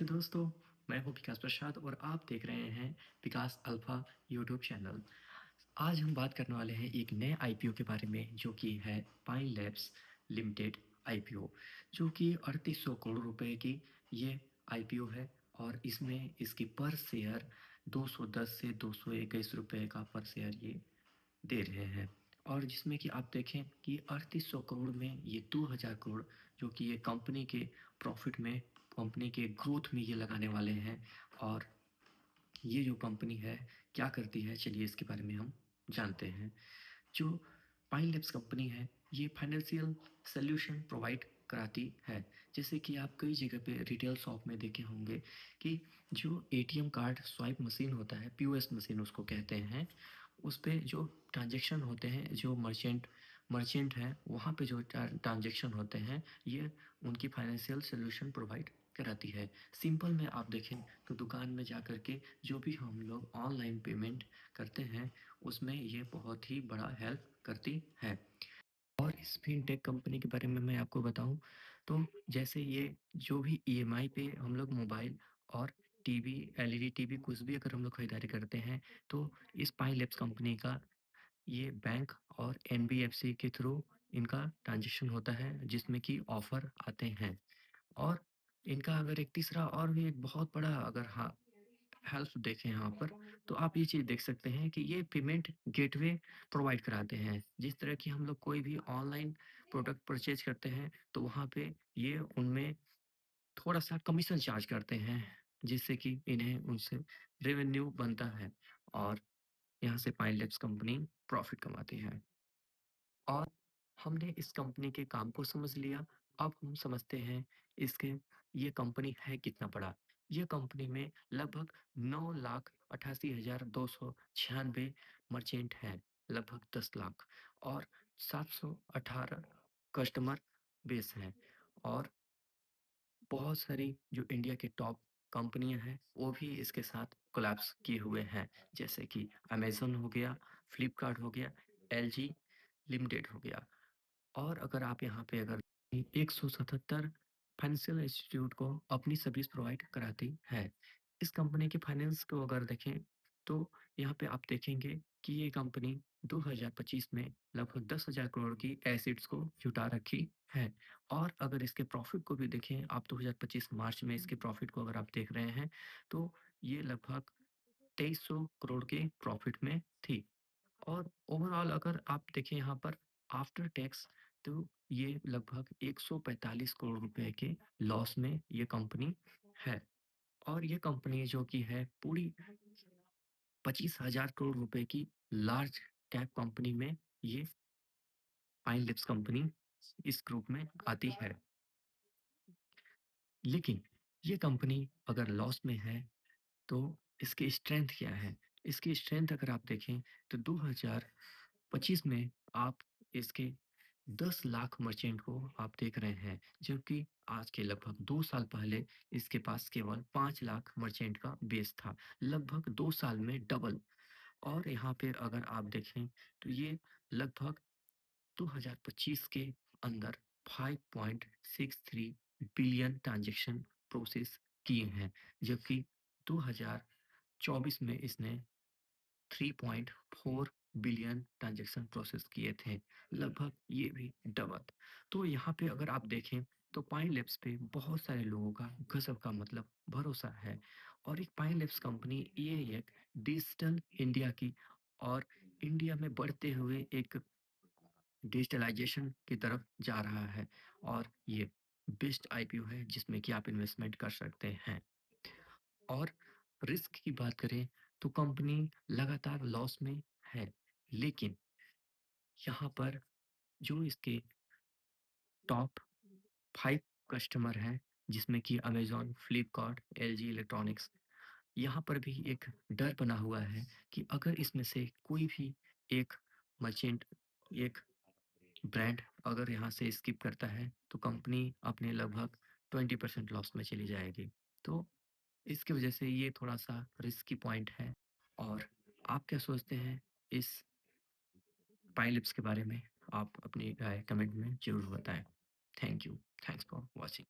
नमस्ते दोस्तों, मैं हूं विकास प्रसाद और आप देख रहे हैं विकास अल्फा यूट्यूब चैनल। आज हम बात करने वाले हैं एक नए आईपीओ के बारे में जो कि है पाइन लैब्स लिमिटेड आईपीओ, जो कि 3800 करोड़ रुपए की ये आईपीओ है और इसमें इसकी पर शेयर 210 से 221 रुपए का पर शेयर ये दे रहे हैं। और जिसमें कि आप देखें कि 3800 करोड़ में ये 2000 करोड़ जो कि ये कंपनी के प्रॉफिट में, कंपनी के ग्रोथ में ये लगाने वाले हैं। और ये जो कंपनी है क्या करती है, चलिए इसके बारे में हम जानते हैं। जो पाइन लैब्स कंपनी है ये फाइनेंशियल सॉल्यूशन प्रोवाइड कराती है। जैसे कि आप कई जगह पे रिटेल शॉप में देखे होंगे कि जो एटीएम कार्ड स्वाइप मशीन होता है, पीओएस मशीन उसको कहते हैं, उस पे जो ट्रांजैक्शन होते हैं, जो मर्चेंट मर्चेंट हैं वहाँ पे जो ट्रांजैक्शन होते हैं ये उनकी फाइनेंशियल सॉल्यूशन प्रोवाइड कराती है। सिंपल में आप देखें तो दुकान में जा कर के जो भी हम लोग ऑनलाइन पेमेंट करते हैं उसमें ये बहुत ही बड़ा हेल्प करती है। और इस फिनटेक कंपनी के बारे में मैं आपको बताऊं तो जैसे ये जो भी ईएमआई पे हम लोग मोबाइल और टीवी, एलईडी टीवी कुछ भी अगर हम लोग खरीदारी करते हैं तो इस पाइन लैब्स कंपनी का ये बैंक और एनबीएफसी के थ्रू इनका ट्रांजेक्शन होता है जिसमें कि ऑफर आते हैं। और इनका अगर एक तीसरा और भी एक बहुत बड़ा अगर हाँ हेल्प देखें यहाँ पर, तो आप ये चीज़ देख सकते हैं कि ये पेमेंट गेटवे प्रोवाइड कराते हैं। जिस तरह की हम लोग कोई भी ऑनलाइन प्रोडक्ट परचेज़ करते हैं, तो वहाँ पे ये उनमें थोड़ा-सा कमीशन चार्ज करते हैं, जिससे कि इन्हें उनसे रेवेन्यू बनता है और यहाँ से पाइनलैब्स कंपनी प्रॉफ़िट कमाती है। और हमने इस कंपनी के काम को समझ लिया। अब हम समझते हैं इसके ये कंपनी है कितना बड़ा। ये कंपनी में लगभग 9,88,296 मर्चेंट हैं, लगभग 10 लाख, और 718 कस्टमर बेस हैं। और बहुत सारी जो इंडिया के टॉप कंपनियां हैं वो भी इसके साथ कोलैब्स किए हुए हैं। जैसे कि अमेज़न हो गया, फ्लिपकार्ट हो गया, एलजी लिमिटेड हो गया। और अगर आप यहाँ पे अगर 177 फाइनेंशियल इंस्टीट्यूट को अपनी सर्विस प्रोवाइड कराती है। इस कंपनी के फाइनेंस को अगर देखें तो यहाँ पे आप देखेंगे कि ये कंपनी 2025 में लगभग 10,000 करोड़ की एसेट्स को जुटा रखी है। और अगर इसके प्रॉफिट को भी देखें आप, 2025 मार्च में इसके प्रॉफिट को अगर आप देख रहे हैं तो ये लगभग 2300 करोड़ के प्रॉफिट में थी। और ओवरऑल अगर आप देखें यहाँ पर आफ्टर टैक्स, तो ये लगभग 145 करोड़ रुपए के लॉस में ये कंपनी है। और ये कंपनी जो कि है पूरी 25,000 करोड़ रुपए की लार्ज कैप कंपनी में ये पाइन लिप्स कंपनी इस ग्रुप में आती है। लेकिन ये कंपनी अगर लॉस में है तो इसकी स्ट्रेंथ क्या है? इसकी स्ट्रेंथ अगर आप देखें तो 2025 में आप इसके 10 लाख मर्चेंट को आप देख रहे हैं, जबकि आज के लगभग 2 साल पहले इसके पास केवल 5 लाख मर्चेंट का बेस था, लगभग 2 साल में डबल। और यहाँ पे अगर आप देखें तो ये लगभग 2025 के अंदर 5.63 बिलियन ट्रांजैक्शन प्रोसेस किए हैं, जबकि 2024 में इसने 3.4 बिलियन ट्रांजैक्शन प्रोसेस किए थे, लगभग ये भी डबल। तो यहाँ पे अगर आप देखें तो पाइन लैब्स पे बहुत सारे लोगों का गजब का मतलब भरोसा है। और एक पाइन लैब्स कंपनी ये एक डिजिटल इंडिया की और इंडिया में बढ़ते हुए एक डिजिटलाइजेशन की तरफ जा रहा है। और ये बेस्ट आईपीओ है जिसमें कि आप इन्वेस्टमेंट कर सकते हैं। और रिस्क की बात करें तो कंपनी लगातार लॉस में है, लेकिन यहाँ पर जो इसके टॉप 5 कस्टमर हैं जिसमें कि अमेज़न, फ्लिपकार्ट, एलजी इलेक्ट्रॉनिक्स, यहाँ पर भी एक डर बना हुआ है कि अगर इसमें से कोई भी एक मर्चेंट, एक ब्रांड अगर यहाँ से स्किप करता है तो कंपनी अपने लगभग 20% लॉस में चली जाएगी। तो इसकी वजह से ये थोड़ा-सा रिस्की पॉइंट है। और आप क्या सोचते हैं इस पाइलप्स के बारे में? आप अपनी राय कमेंट में ज़रूर बताएँ। Thank you. Thanks for watching.